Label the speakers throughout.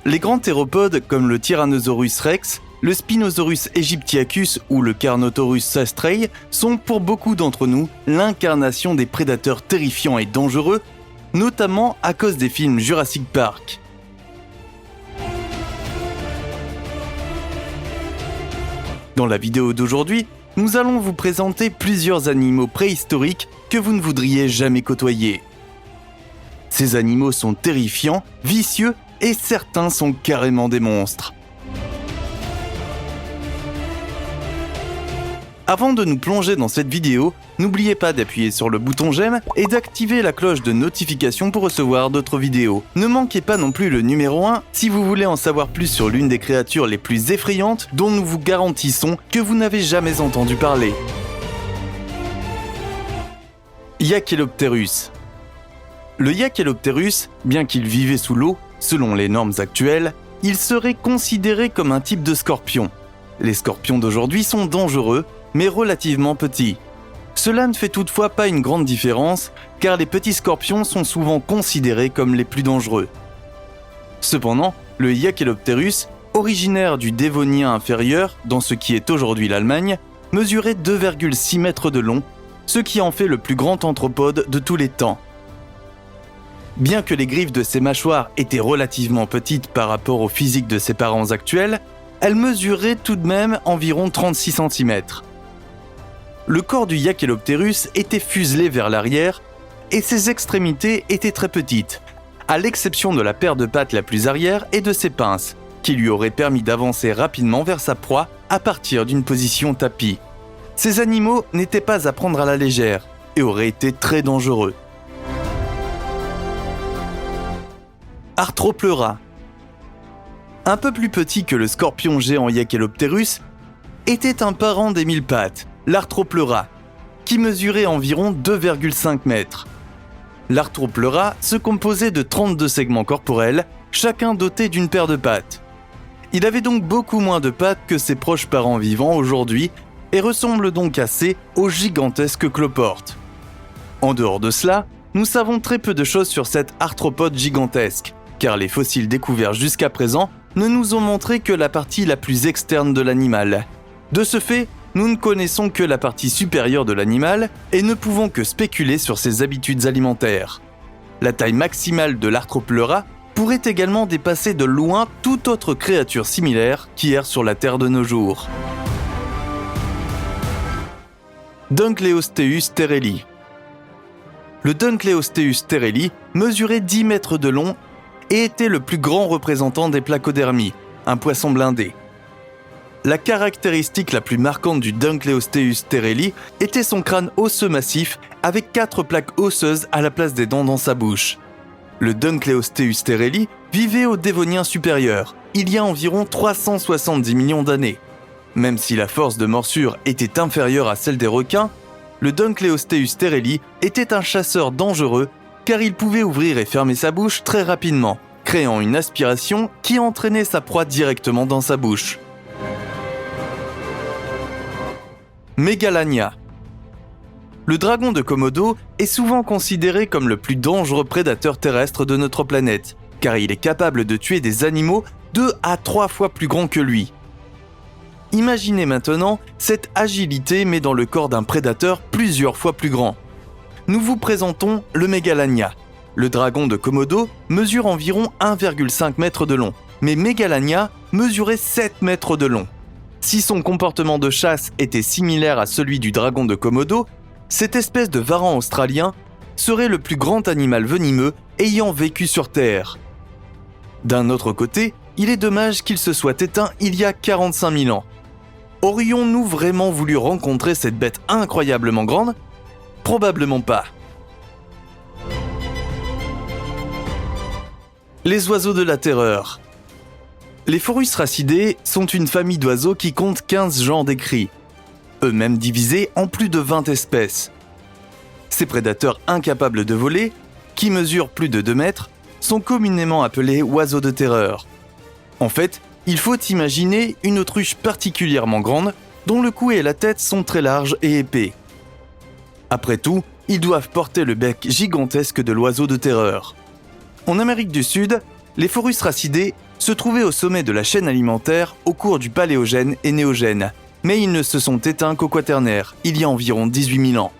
Speaker 1: Les grands théropodes comme le Tyrannosaurus rex, le Spinosaurus aegyptiacus ou le Carnotaurus sastrei sont pour beaucoup d'entre nous l'incarnation des prédateurs terrifiants et dangereux, notamment à cause des films Jurassic Park. Dans la vidéo d'aujourd'hui, nous allons vous présenter plusieurs animaux préhistoriques que vous ne voudriez jamais côtoyer. Ces animaux sont terrifiants, vicieux et certains sont carrément des monstres. Avant de nous plonger dans cette vidéo, n'oubliez pas d'appuyer sur le bouton j'aime et d'activer la cloche de notification pour recevoir d'autres vidéos. Ne manquez pas non plus le numéro 1 si vous voulez en savoir plus sur l'une des créatures les plus effrayantes dont nous vous garantissons que vous n'avez jamais entendu parler. Yachelopterus. Le Yachelopterus, bien qu'il vivait sous l'eau, selon les normes actuelles, il serait considéré comme un type de scorpion. Les scorpions d'aujourd'hui sont dangereux, mais relativement petits. Cela ne fait toutefois pas une grande différence, car les petits scorpions sont souvent considérés comme les plus dangereux. Cependant, le Yachelopterus, originaire du Dévonien inférieur, dans ce qui est aujourd'hui l'Allemagne, mesurait 2,6 mètres de long, ce qui en fait le plus grand anthropode de tous les temps. Bien que les griffes de ses mâchoires étaient relativement petites par rapport au physique de ses parents actuels, elles mesuraient tout de même environ 36 cm. Le corps du Yachelopterus était fuselé vers l'arrière et ses extrémités étaient très petites, à l'exception de la paire de pattes la plus arrière et de ses pinces, qui lui auraient permis d'avancer rapidement vers sa proie à partir d'une position tapis. Ces animaux n'étaient pas à prendre à la légère et auraient été très dangereux. Arthropleura. Un peu plus petit que le scorpion géant Yachelopterus, était un parent des mille pattes, l'Arthropleura, qui mesurait environ 2,5 mètres. L'Arthropleura se composait de 32 segments corporels, chacun doté d'une paire de pattes. Il avait donc beaucoup moins de pattes que ses proches parents vivants aujourd'hui et ressemble donc assez au gigantesque cloporte. En dehors de cela, nous savons très peu de choses sur cet arthropode gigantesque, car les fossiles découverts jusqu'à présent ne nous ont montré que la partie la plus externe de l'animal. De ce fait, nous ne connaissons que la partie supérieure de l'animal et ne pouvons que spéculer sur ses habitudes alimentaires. La taille maximale de l'Arthropleura pourrait également dépasser de loin toute autre créature similaire qui erre sur la Terre de nos jours. Dunkleosteus terrelli. Le Dunkleosteus terrelli mesurait 10 mètres de long et était le plus grand représentant des placodermies, un poisson blindé. La caractéristique la plus marquante du Dunkleosteus terrelli était son crâne osseux massif avec 4 plaques osseuses à la place des dents dans sa bouche. Le Dunkleosteus terrelli vivait au Dévonien supérieur, il y a environ 370 millions d'années. Même si la force de morsure était inférieure à celle des requins, le Dunkleosteus terrelli était un chasseur dangereux car il pouvait ouvrir et fermer sa bouche très rapidement, créant une aspiration qui entraînait sa proie directement dans sa bouche. Megalania. Le dragon de Komodo est souvent considéré comme le plus dangereux prédateur terrestre de notre planète, car il est capable de tuer des animaux 2 à 3 fois plus grands que lui. Imaginez maintenant cette agilité mais dans le corps d'un prédateur plusieurs fois plus grand. Nous vous présentons le Megalania. Le dragon de Komodo mesure environ 1,5 mètre de long, mais Megalania mesurait 7 mètres de long. Si son comportement de chasse était similaire à celui du dragon de Komodo, cette espèce de varan australien serait le plus grand animal venimeux ayant vécu sur Terre. D'un autre côté, il est dommage qu'il se soit éteint il y a 45 000 ans. Aurions-nous vraiment voulu rencontrer cette bête incroyablement grande ? Probablement pas. Les oiseaux de la terreur. Les Phorus racidés sont une famille d'oiseaux qui compte 15 genres décrits, eux-mêmes divisés en plus de 20 espèces. Ces prédateurs incapables de voler, qui mesurent plus de 2 mètres, sont communément appelés oiseaux de terreur. En fait, il faut imaginer une autruche particulièrement grande, dont le cou et la tête sont très larges et épais. Après tout, ils doivent porter le bec gigantesque de l'oiseau de terreur. En Amérique du Sud, les Phorus racidés se trouvaient au sommet de la chaîne alimentaire au cours du Paléogène et Néogène, mais ils ne se sont éteints qu'au Quaternaire, il y a environ 18 000 ans.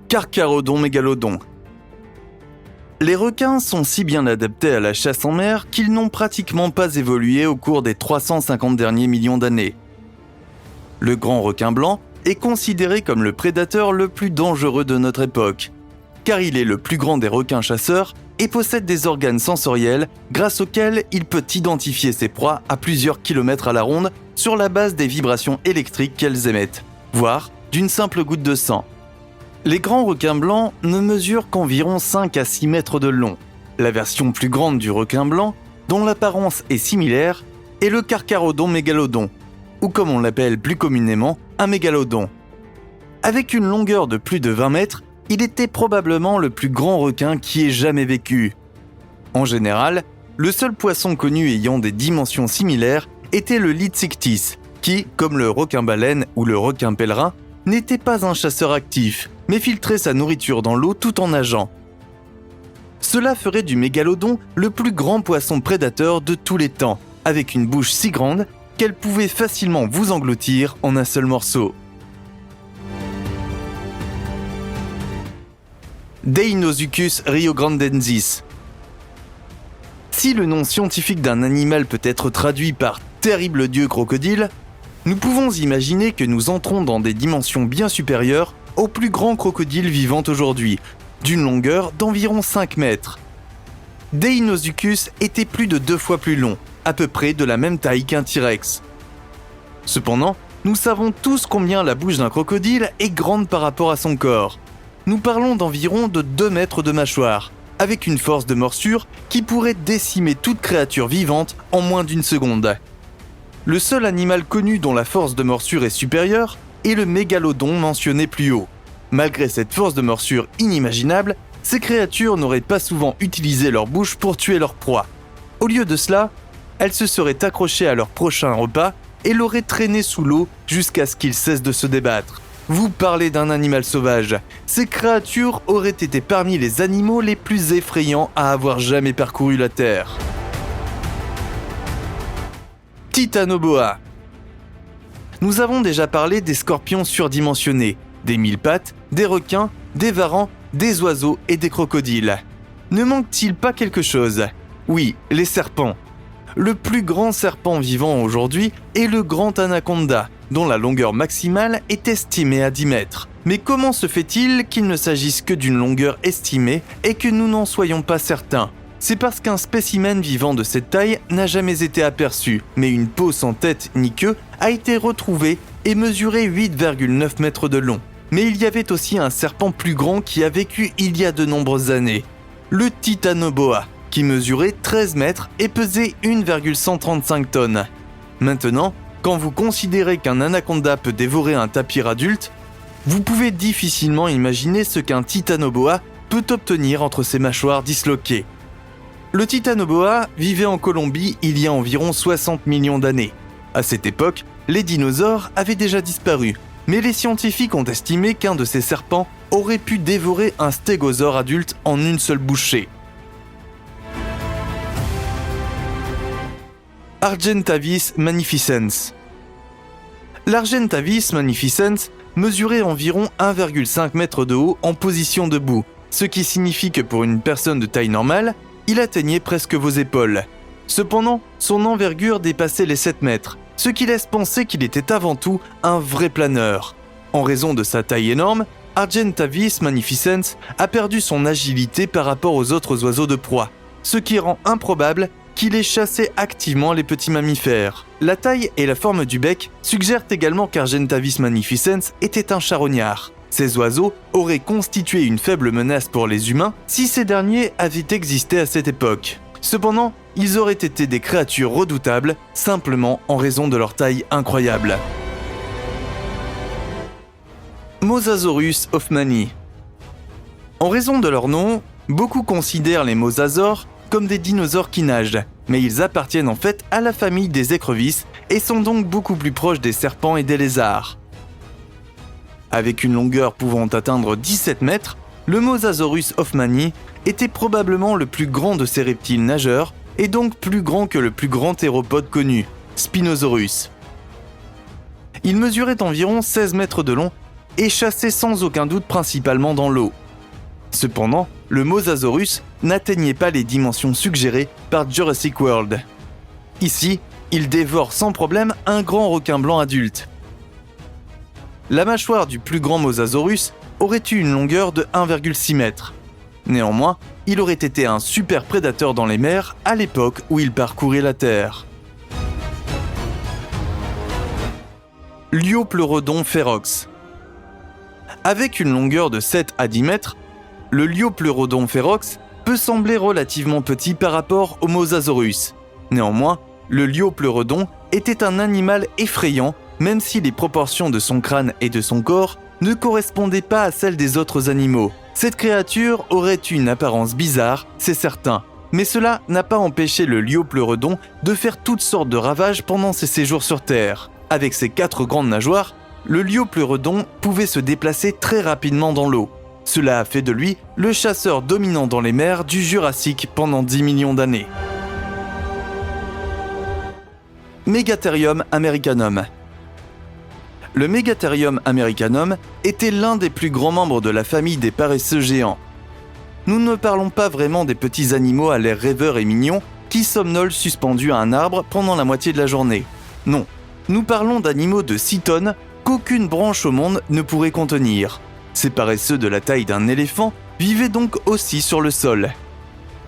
Speaker 1: Carcharodon mégalodon. Les requins sont si bien adaptés à la chasse en mer qu'ils n'ont pratiquement pas évolué au cours des 350 derniers millions d'années. Le grand requin blanc est considéré comme le prédateur le plus dangereux de notre époque, car il est le plus grand des requins chasseurs et possède des organes sensoriels grâce auxquels il peut identifier ses proies à plusieurs kilomètres à la ronde sur la base des vibrations électriques qu'elles émettent, voire d'une simple goutte de sang. Les grands requins blancs ne mesurent qu'environ 5 à 6 mètres de long. La version plus grande du requin blanc, dont l'apparence est similaire, est le Carcharodon mégalodon, ou comme on l'appelle plus communément, un mégalodon. Avec une longueur de plus de 20 mètres, il était probablement le plus grand requin qui ait jamais vécu. En général, le seul poisson connu ayant des dimensions similaires était le Litsictis, qui, comme le requin-baleine ou le requin pèlerin, n'était pas un chasseur actif, mais filtrait sa nourriture dans l'eau tout en nageant. Cela ferait du mégalodon le plus grand poisson prédateur de tous les temps, avec une bouche si grande qu'elle pouvait facilement vous engloutir en un seul morceau. Deinosuchus riograndensis. Si le nom scientifique d'un animal peut être traduit par « terrible dieu crocodile », nous pouvons imaginer que nous entrons dans des dimensions bien supérieures au plus grand crocodile vivant aujourd'hui, d'une longueur d'environ 5 mètres. Deinosuchus était plus de 2 fois plus long, à peu près de la même taille qu'un T-Rex. Cependant, nous savons tous combien la bouche d'un crocodile est grande par rapport à son corps. Nous parlons d'environ de 2 mètres de mâchoire, avec une force de morsure qui pourrait décimer toute créature vivante en moins d'une seconde. Le seul animal connu dont la force de morsure est supérieure est le mégalodon mentionné plus haut. Malgré cette force de morsure inimaginable, ces créatures n'auraient pas souvent utilisé leur bouche pour tuer leur proie. Au lieu de cela, elles se seraient accrochées à leur prochain repas et l'auraient traîné sous l'eau jusqu'à ce qu'ils cessent de se débattre. Vous parlez d'un animal sauvage. Ces créatures auraient été parmi les animaux les plus effrayants à avoir jamais parcouru la Terre. Titanoboa. Nous avons déjà parlé des scorpions surdimensionnés, des mille-pattes, des requins, des varans, des oiseaux et des crocodiles. Ne manque-t-il pas quelque chose ? Oui, les serpents. Le plus grand serpent vivant aujourd'hui est le grand anaconda, dont la longueur maximale est estimée à 10 mètres. Mais comment se fait-il qu'il ne s'agisse que d'une longueur estimée et que nous n'en soyons pas certains ? C'est parce qu'un spécimen vivant de cette taille n'a jamais été aperçu, mais une peau sans tête ni queue a été retrouvée et mesurait 8,9 mètres de long. Mais il y avait aussi un serpent plus grand qui a vécu il y a de nombreuses années, le Titanoboa, qui mesurait 13 mètres et pesait 1,135 tonnes. Maintenant, quand vous considérez qu'un anaconda peut dévorer un tapir adulte, vous pouvez difficilement imaginer ce qu'un Titanoboa peut obtenir entre ses mâchoires disloquées. Le Titanoboa vivait en Colombie il y a environ 60 millions d'années. À cette époque, les dinosaures avaient déjà disparu, mais les scientifiques ont estimé qu'un de ces serpents aurait pu dévorer un stégosaure adulte en une seule bouchée. Argentavis magnificens. L'Argentavis magnificens mesurait environ 1,5 m de haut en position debout, ce qui signifie que pour une personne de taille normale, il atteignait presque vos épaules. Cependant, son envergure dépassait les 7 mètres, ce qui laisse penser qu'il était avant tout un vrai planeur. En raison de sa taille énorme, Argentavis magnificens a perdu son agilité par rapport aux autres oiseaux de proie, ce qui rend improbable qu'il ait chassé activement les petits mammifères. La taille et la forme du bec suggèrent également qu'Argentavis magnificens était un charognard. Ces oiseaux auraient constitué une faible menace pour les humains si ces derniers avaient existé à cette époque. Cependant, ils auraient été des créatures redoutables simplement en raison de leur taille incroyable. Mosasaurus hoffmanni. En raison de leur nom, beaucoup considèrent les mosasaures comme des dinosaures qui nagent, mais ils appartiennent en fait à la famille des écrevisses et sont donc beaucoup plus proches des serpents et des lézards. Avec une longueur pouvant atteindre 17 mètres, le Mosasaurus hoffmanni était probablement le plus grand de ces reptiles nageurs et donc plus grand que le plus grand théropode connu, Spinosaurus. Il mesurait environ 16 mètres de long et chassait sans aucun doute principalement dans l'eau. Cependant, le Mosasaurus n'atteignait pas les dimensions suggérées par Jurassic World. Ici, il dévore sans problème un grand requin blanc adulte. La mâchoire du plus grand Mosasaurus aurait eu une longueur de 1,6 m. Néanmoins, il aurait été un super prédateur dans les mers à l'époque où il parcourait la Terre. Liopleurodon ferox. Avec une longueur de 7 à 10 mètres, le Liopleurodon ferox peut sembler relativement petit par rapport au Mosasaurus. Néanmoins, le Liopleurodon était un animal effrayant, même si les proportions de son crâne et de son corps ne correspondaient pas à celles des autres animaux. Cette créature aurait eu une apparence bizarre, c'est certain, mais cela n'a pas empêché le Liopleurodon de faire toutes sortes de ravages pendant ses séjours sur Terre. Avec ses 4 grandes nageoires, le Liopleurodon pouvait se déplacer très rapidement dans l'eau. Cela a fait de lui le chasseur dominant dans les mers du Jurassique pendant 10 millions d'années. Megatherium americanum. Le Megatherium americanum était l'un des plus grands membres de la famille des paresseux géants. Nous ne parlons pas vraiment des petits animaux à l'air rêveur et mignon qui somnolent suspendus à un arbre pendant la moitié de la journée. Non, nous parlons d'animaux de 6 tonnes qu'aucune branche au monde ne pourrait contenir. Ces paresseux de la taille d'un éléphant vivaient donc aussi sur le sol.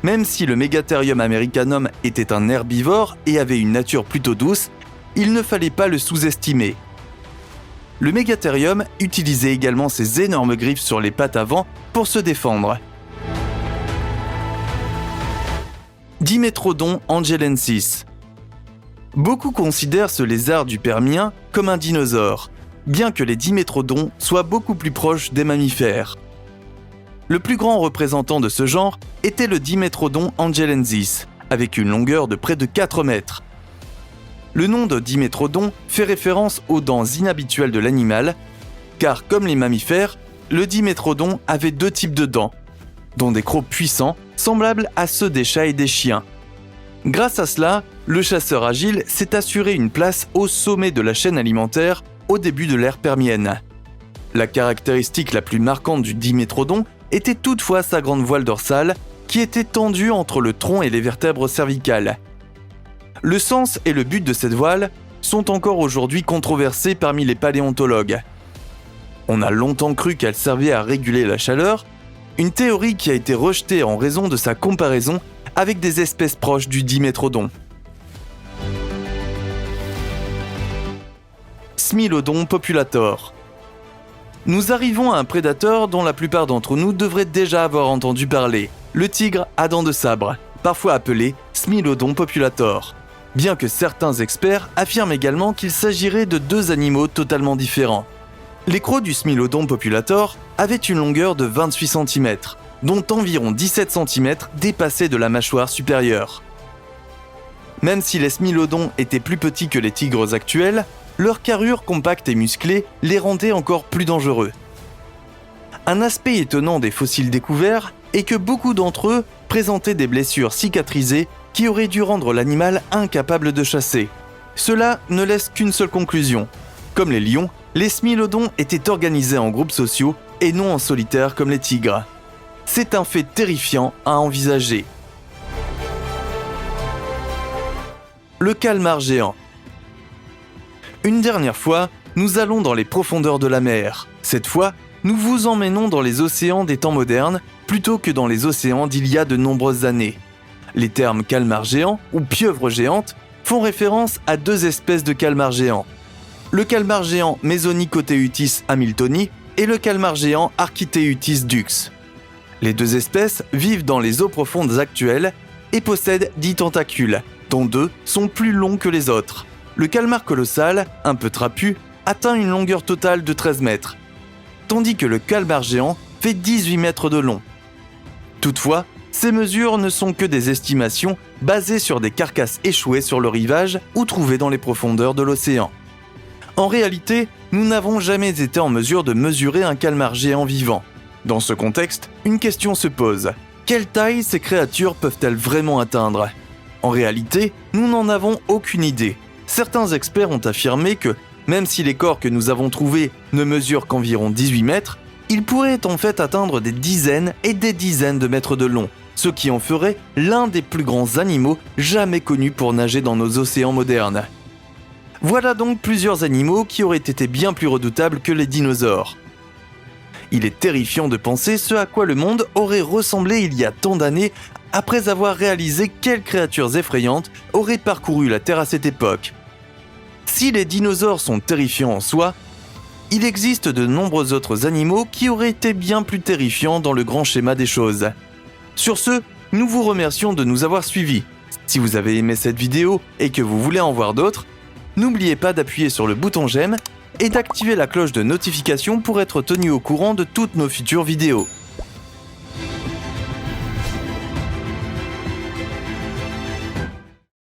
Speaker 1: Même si le Megatherium americanum était un herbivore et avait une nature plutôt douce, il ne fallait pas le sous-estimer. Le Megatherium utilisait également ses énormes griffes sur les pattes avant pour se défendre. Dimetrodon angelensis. Beaucoup considèrent ce lézard du Permien comme un dinosaure, bien que les dimétrodons soient beaucoup plus proches des mammifères. Le plus grand représentant de ce genre était le Dimetrodon angelensis, avec une longueur de près de 4 mètres. Le nom de Dimetrodon fait référence aux dents inhabituelles de l'animal, car comme les mammifères, le Dimetrodon avait 2 types de dents, dont des crocs puissants, semblables à ceux des chats et des chiens. Grâce à cela, le chasseur agile s'est assuré une place au sommet de la chaîne alimentaire au début de l'ère permienne. La caractéristique la plus marquante du Dimetrodon était toutefois sa grande voile dorsale, qui était tendue entre le tronc et les vertèbres cervicales. Le sens et le but de cette voile sont encore aujourd'hui controversés parmi les paléontologues. On a longtemps cru qu'elle servait à réguler la chaleur, une théorie qui a été rejetée en raison de sa comparaison avec des espèces proches du Dimetrodon. Smilodon populator. Nous arrivons à un prédateur dont la plupart d'entre nous devraient déjà avoir entendu parler, le tigre à dents de sabre, parfois appelé Smilodon populator. Bien que certains experts affirment également qu'il s'agirait de 2 animaux totalement différents. Les crocs du Smilodon populator avaient une longueur de 28 cm, dont environ 17 cm dépassaient de la mâchoire supérieure. Même si les Smilodons étaient plus petits que les tigres actuels, leur carrure compacte et musclée les rendait encore plus dangereux. Un aspect étonnant des fossiles découverts est que beaucoup d'entre eux présentaient des blessures cicatrisées qui auraient dû rendre l'animal incapable de chasser. Cela ne laisse qu'une seule conclusion. Comme les lions, les Smilodons étaient organisés en groupes sociaux et non en solitaire comme les tigres. C'est un fait terrifiant à envisager. Le calmar géant. Une dernière fois, nous allons dans les profondeurs de la mer. Cette fois, nous vous emmenons dans les océans des temps modernes plutôt que dans les océans d'il y a de nombreuses années. Les termes calmar géant ou pieuvre géante font référence à 2 espèces de calmars géants. Le calmar géant Mesonychoteuthis hamiltoni et le calmar géant Architeuthis dux. Les 2 espèces vivent dans les eaux profondes actuelles et possèdent 10 tentacules, dont 2 sont plus longs que les autres. Le calmar colossal, un peu trapu, atteint une longueur totale de 13 mètres, tandis que le calmar géant fait 18 mètres de long. Toutefois, ces mesures ne sont que des estimations basées sur des carcasses échouées sur le rivage ou trouvées dans les profondeurs de l'océan. En réalité, nous n'avons jamais été en mesure de mesurer un calmar géant vivant. Dans ce contexte, une question se pose. Quelle taille ces créatures peuvent-elles vraiment atteindre? En réalité, nous n'en avons aucune idée. Certains experts ont affirmé que, même si les corps que nous avons trouvés ne mesurent qu'environ 18 mètres, ils pourraient en fait atteindre des dizaines et des dizaines de mètres de long, ce qui en ferait l'un des plus grands animaux jamais connus pour nager dans nos océans modernes. Voilà donc plusieurs animaux qui auraient été bien plus redoutables que les dinosaures. Il est terrifiant de penser ce à quoi le monde aurait ressemblé il y a tant d'années après avoir réalisé quelles créatures effrayantes auraient parcouru la Terre à cette époque. Si les dinosaures sont terrifiants en soi, il existe de nombreux autres animaux qui auraient été bien plus terrifiants dans le grand schéma des choses. Sur ce, nous vous remercions de nous avoir suivis. Si vous avez aimé cette vidéo et que vous voulez en voir d'autres, n'oubliez pas d'appuyer sur le bouton j'aime et d'activer la cloche de notification pour être tenu au courant de toutes nos futures vidéos.